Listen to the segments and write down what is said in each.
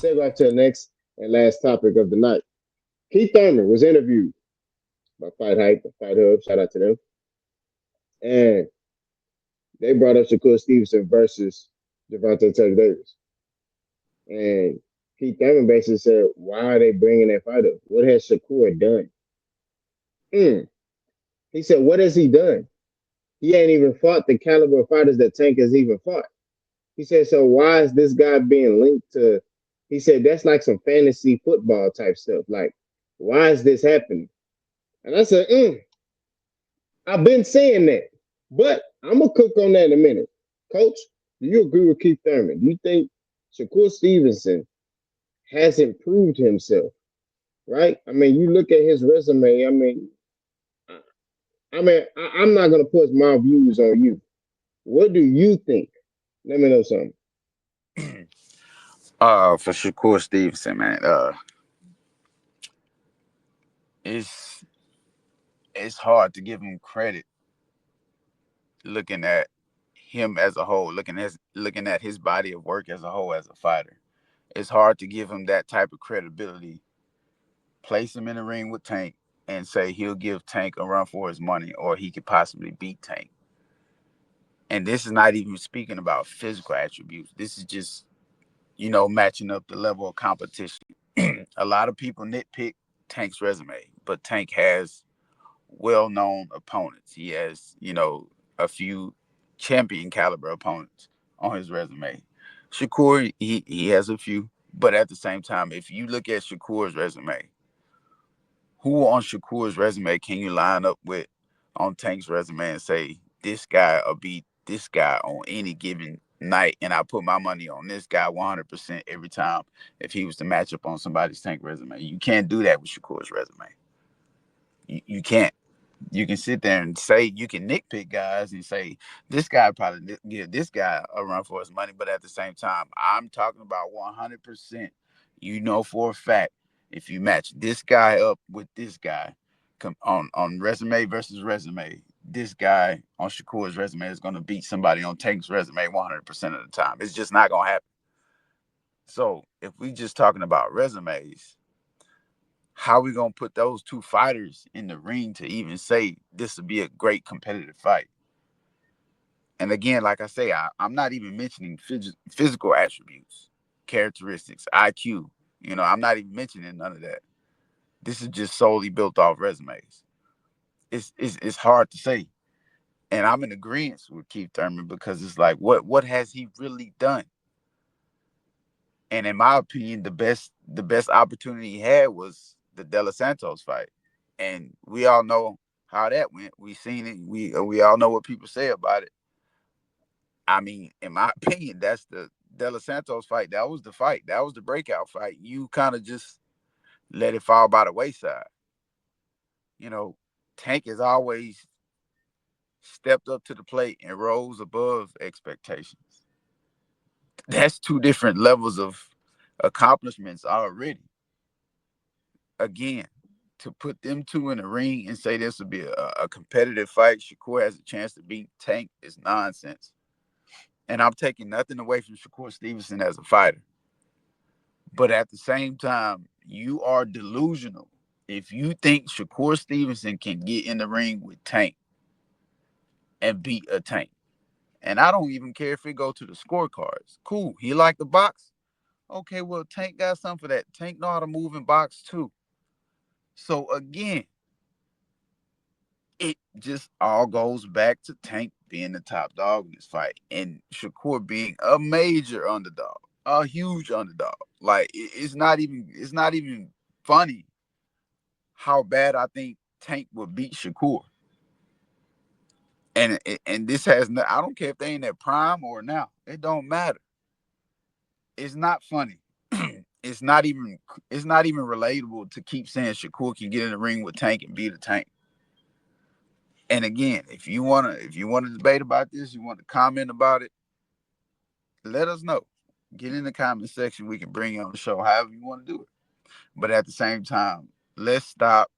segue out to the next and last topic of the night. Keith Thurman was interviewed by Fight Hype, Fight Hub. Shout out to them. And they brought up Shakur Stevenson versus Devontae Taylor Davis. And Keith Thurman basically said, why are they bringing that fight up? What has Shakur done? Mm. He said, what has he done? He ain't even fought the caliber of fighters that Tank has even fought. He said, so why is this guy being linked to? He said, that's like some fantasy football type stuff. Like, why is this happening? And I said, I've been saying that, but I'm going to cook on that in a minute. Coach, do you agree with Keith Thurman? Do you think Shakur Stevenson has improved himself? Right? I mean, you look at his resume. I'm not going to put my views on you. What do you think? Let me know something. For Shakur Stevenson, man, it's it's hard to give him credit looking at him as a whole, looking at his body of work as a whole as a fighter. It's hard to give him that type of credibility, place him in the ring with Tank, and say he'll give Tank a run for his money or he could possibly beat Tank. And this is not even speaking about physical attributes. This is just, matching up the level of competition. A lot of people nitpick Tank's resume, but Tank has well-known opponents. He has, a few champion caliber opponents on his resume. Shakur, he has a few, but at the same time, if you look at Shakur's resume, who on Shakur's resume can you line up with on Tank's resume and say this guy will beat this guy on any given night, and I put my money on this guy 100% every time if he was to match up on somebody's Tank resume? You can't do that with Shakur's resume. You can't. You can sit there and say, you can nitpick guys and say this guy probably give this guy a run for his money, but at the same time, I'm talking about 100%. You know for a fact, if you match this guy up with this guy on resume versus resume, this guy on Shakur's resume is going to beat somebody on Tank's resume 100% of the time. It's just not going to happen. So if we just talking about resumes, how we gonna put those two fighters in the ring to even say this would be a great competitive fight? And again, like I say, I'm not even mentioning physical attributes, characteristics, IQ. I'm not even mentioning none of that. This is just solely built off resumes. It's hard to say, and I'm in agreement with Keith Thurman because it's like, what has he really done? And in my opinion, the best opportunity he had was the De Los Santos fight, and we all know how that went. We seen it. We all know what people say about it. I mean, in my opinion, that's the De Los Santos fight. That was the fight. That was the breakout fight. You kind of just let it fall by the wayside. You know, Tank has always stepped up to the plate and rose above expectations. That's two different levels of accomplishments already. Again, to put them two in the ring and say this would be a competitive fight, Shakur has a chance to beat Tank is nonsense. And I'm taking nothing away from Shakur Stevenson as a fighter. But at the same time, you are delusional if you think Shakur Stevenson can get in the ring with Tank and beat a Tank. And I don't even care if it go to the scorecards. Cool. He like the box? Okay, well, Tank got something for that. Tank know how to move in box too. So again, it just all goes back to Tank being the top dog in this fight and Shakur being a major underdog, a huge underdog. Like it's not even funny how bad I think Tank would beat Shakur. And this has no, I don't care if they in their prime or now. It don't matter. It's not funny. it's not even it's not even relatable to keep saying Shakur can get in the ring with Tank and beat a Tank. And again, if you wanna debate about this, you want to comment about it, let us know. Get in the comment section. We can bring you on the show however you want to do it. But at the same time, let's stop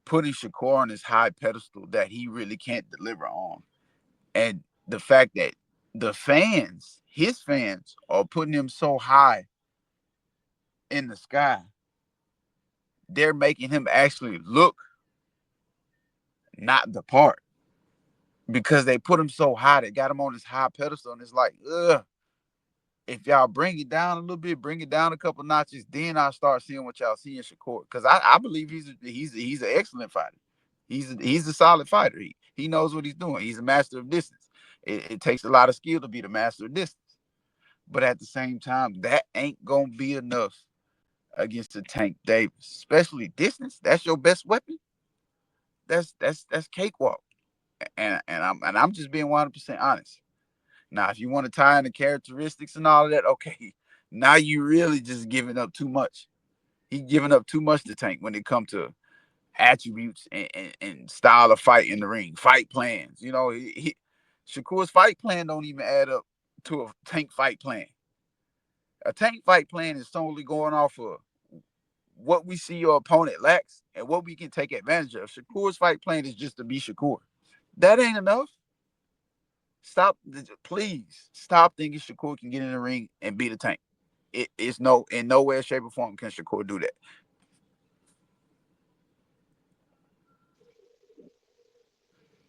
putting Shakur on this high pedestal that he really can't deliver on. And the fact that the fans, his fans, are putting him so high in the sky, they're making him actually look not the part because they put him so high. They got him on this high pedestal, and it's like, ugh. If y'all bring it down a little bit, bring it down a couple notches, then I'll start seeing what y'all see in Shakur. Because I believe he's an excellent fighter. He's a solid fighter. He knows what he's doing. He's a master of distance. It takes a lot of skill to be the master of distance. But at the same time, that ain't gonna be enough against the Tank Davis, especially distance. That's your best weapon. That's cakewalk. And I'm just being 100% honest. Now, if you want to tie in the characteristics and all of that, okay. Now you really just giving up too much. He giving up too much to Tank when it comes to attributes and style of fight in the ring, fight plans. Shakur's fight plan don't even add up to a Tank fight plan. A Tank fight plan is solely going off of what we see your opponent lacks and what we can take advantage of. Shakur's fight plan is just to be Shakur. That ain't enough. Stop, please stop thinking Shakur can get in the ring and beat a Tank. It's no in no way, shape, or form can Shakur do that.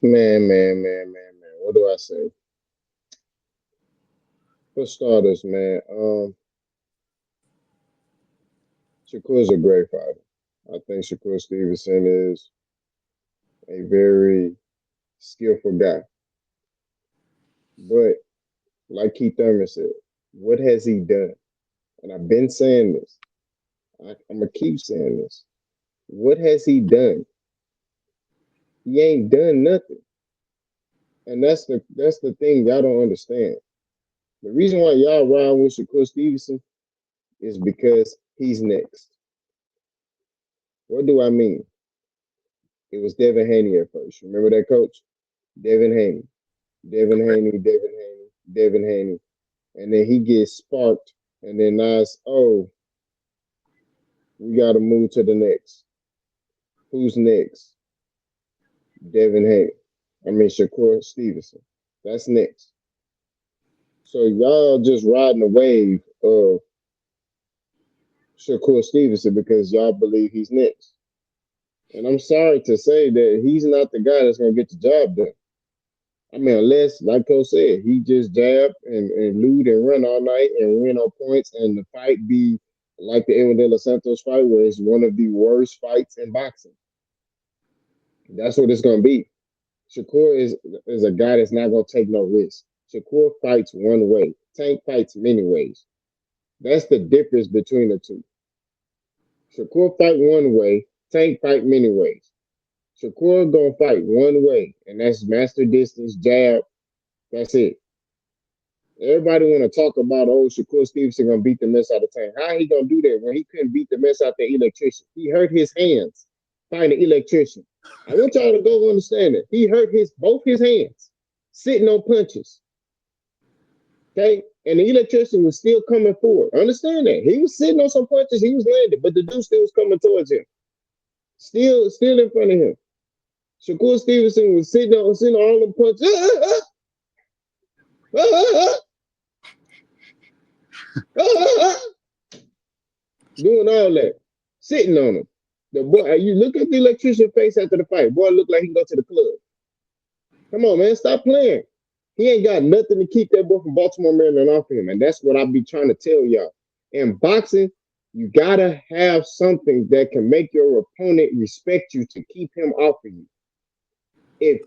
Man. What do I say? For starters, man, Shakur's a great fighter. I think Shakur Stevenson is a very skillful guy. But like Keith Thurman said, what has he done? And I've been saying this. I'm gonna keep saying this. What has he done? He ain't done nothing. And that's the thing y'all don't understand. The reason why y'all ride with Shakur Stevenson is because he's next. What do I mean? It was Devin Haney at first. Remember that coach? Devin Haney. Devin Correct. Haney, Devin Haney, Devin Haney. And then he gets sparked. And then now it's, oh, we got to move to the next. Who's next? Devin Haney. I mean, Shakur Stevenson. That's next. So y'all just riding the wave of Shakur Stevenson because y'all believe he's next. And I'm sorry to say that he's not the guy that's going to get the job done. I mean, unless, like Coach said, he just jab and loot and run all night and win on points, and the fight be like the Edwin De Los Santos fight, where it's one of the worst fights in boxing. That's what it's going to be. Shakur is a guy that's not going to take no risk. Shakur fights one way. Tank fights many ways. That's the difference between the two. Shakur fight one way. Tank fight many ways. Shakur gonna fight one way, and that's master distance jab. That's it. Everybody want to talk about Shakur Stevenson gonna beat the mess out of Tank. How he gonna do that when he couldn't beat the mess out the electrician? He hurt his hands fighting the electrician. I want y'all to go understand it. He hurt both his hands sitting on punches. Okay, and the electrician was still coming forward. Understand that he was sitting on some punches, he was landing, but the dude still was coming towards him, still in front of him. Shakur Stevenson was sitting on all the punches. Doing all that, sitting on him. The boy, you look at the electrician face after the fight. Boy, look like he can go to the club. Come on, man, stop playing. He ain't got nothing to keep that boy from Baltimore, Maryland off him, and that's what I be trying to tell y'all. In boxing, you gotta have something that can make your opponent respect you to keep him off of you. If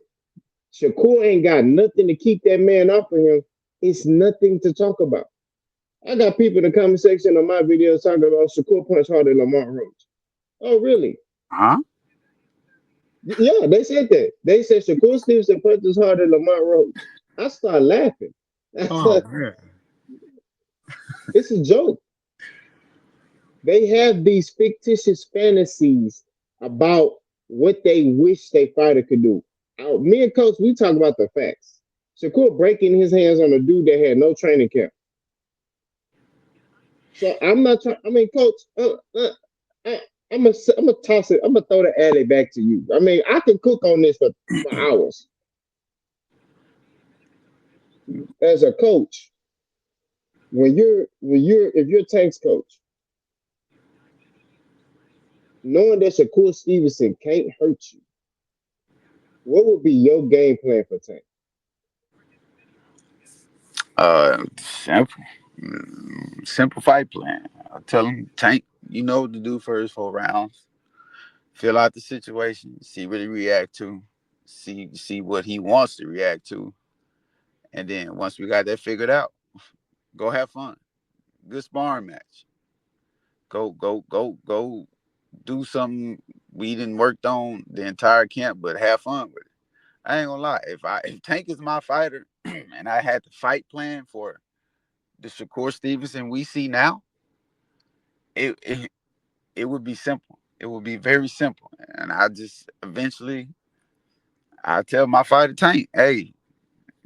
Shakur ain't got nothing to keep that man off of him, it's nothing to talk about. I got people in the comment section of my videos talking about Shakur punch harder than Lamont Roach. Oh, really? Huh? Yeah, they said that. They said Shakur Stevenson punches harder than Lamont Roach. I started laughing. I Oh said, man. it's a joke. They have these fictitious fantasies about what they wish their fighter could do. Me and Coach, we talk about the facts. Shakur breaking his hands on a dude that had no training camp. So I'm not trying. I mean, Coach, I'm gonna toss it. I'm gonna throw the alley back to you. I mean, I can cook on this for hours. as a coach, when you're if you're Tank's coach, knowing that Shakur Stevenson can't hurt you, what would be your game plan for Tank? Simple, simple fight plan. I'll tell him, Tank, you know what to do first 4 rounds. Fill out the situation, see what he react to, see what he wants to react to, and then once we got that figured out, go have fun. Good sparring match. Go do something we didn't worked on the entire camp, but have fun with it. I ain't gonna lie. If Tank is my fighter and I had the fight plan for the Shakur Stevenson we see now, it, it it would be simple. It would be very simple. And I just eventually I tell my fighter Tank, hey,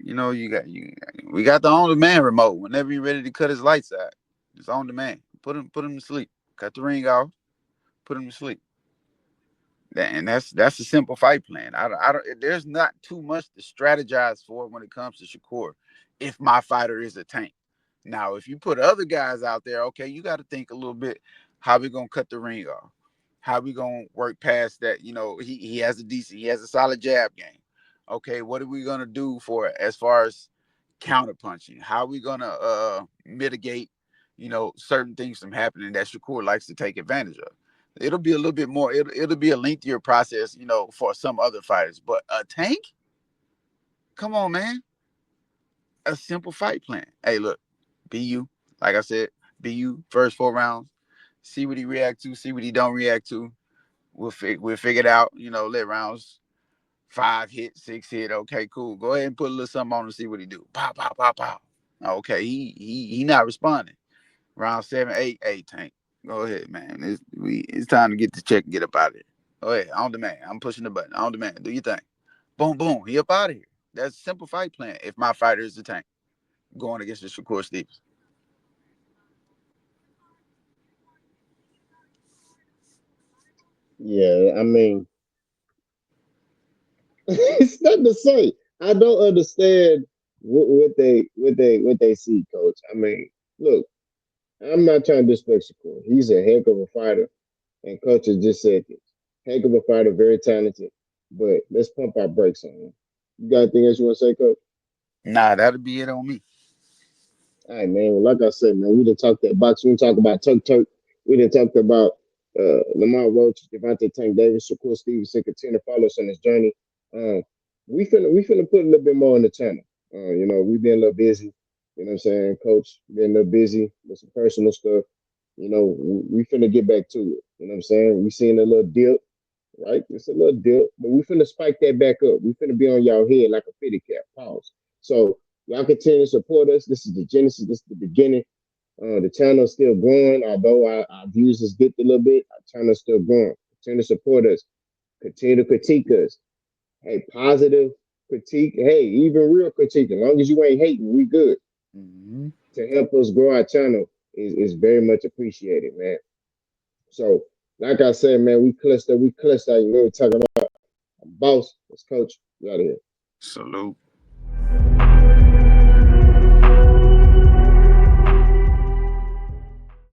we got the on demand remote. Whenever you're ready to cut his lights out, it's on demand. Put him to sleep. Cut the ring off. Put him to sleep. And that's a simple fight plan. I don't. There's not too much to strategize for when it comes to Shakur. If my fighter is a Tank, now if you put other guys out there, okay, you got to think a little bit. How we gonna cut the ring off? How we gonna work past that? He has a solid jab game. Okay, what are we gonna do for as far as counter punching? How are we gonna mitigate, certain things from happening that Shakur likes to take advantage of? It'll be a little bit more. It'll be a lengthier process, for some other fighters. But a Tank, come on, man, a simple fight plan. Hey, look, be you. Like I said, be you. First 4 rounds, see what he react to, see what he don't react to. We'll figure it out. Let rounds 5 hit, 6 hit. Okay, cool. Go ahead and put a little something on to see what he do. Pow, pow, pow, pow. Okay, he not responding. Round 7, 8, 8 Tank. Go ahead, man. It's time to get the check and get up out of here. Go ahead, on demand. I'm pushing the button. On demand. Do your thing. Boom, boom. He up out of here. That's a simple fight plan. If my fighter is the Tank going against the Shakur Stevens. Yeah, I mean, it's nothing to say. I don't understand what they see, coach. I mean, look, I'm not trying to disrespect Shakur. He's a heck of a fighter, and coach has just said this. Heck of a fighter, very talented. But let's pump our brakes on him. You got anything else you want to say, coach? Nah, that'll be it on me. All right, man. Well, like I said, man, we didn't talk that box. We didn't talk about Turk Turk. We didn't talk about Lamar Roach, Devontae Tank Davis, Shakur Stevenson. Continue to follow us on this journey. Uh, we finna put a little bit more on the channel. We've been a little busy. You know what I'm saying, Coach? Been a little busy with some personal stuff. We finna get back to it. You know what I'm saying? We seen a little dip, right? It's a little dip, but we finna spike that back up. We finna be on y'all head like a fitty cap. Pause. So y'all continue to support us. This is the genesis. This is the beginning. The channel's still growing, although our views has dipped a little bit. Our channel's still growing. Continue to support us. Continue to critique us. Hey, positive critique. Hey, even real critique. As long as you ain't hating, we good. Mm-hmm. To help us grow our channel is very much appreciated, man. So, like I said, man, we clustered. You know, we're talking about boss. Let's coach. You out of here. Salute.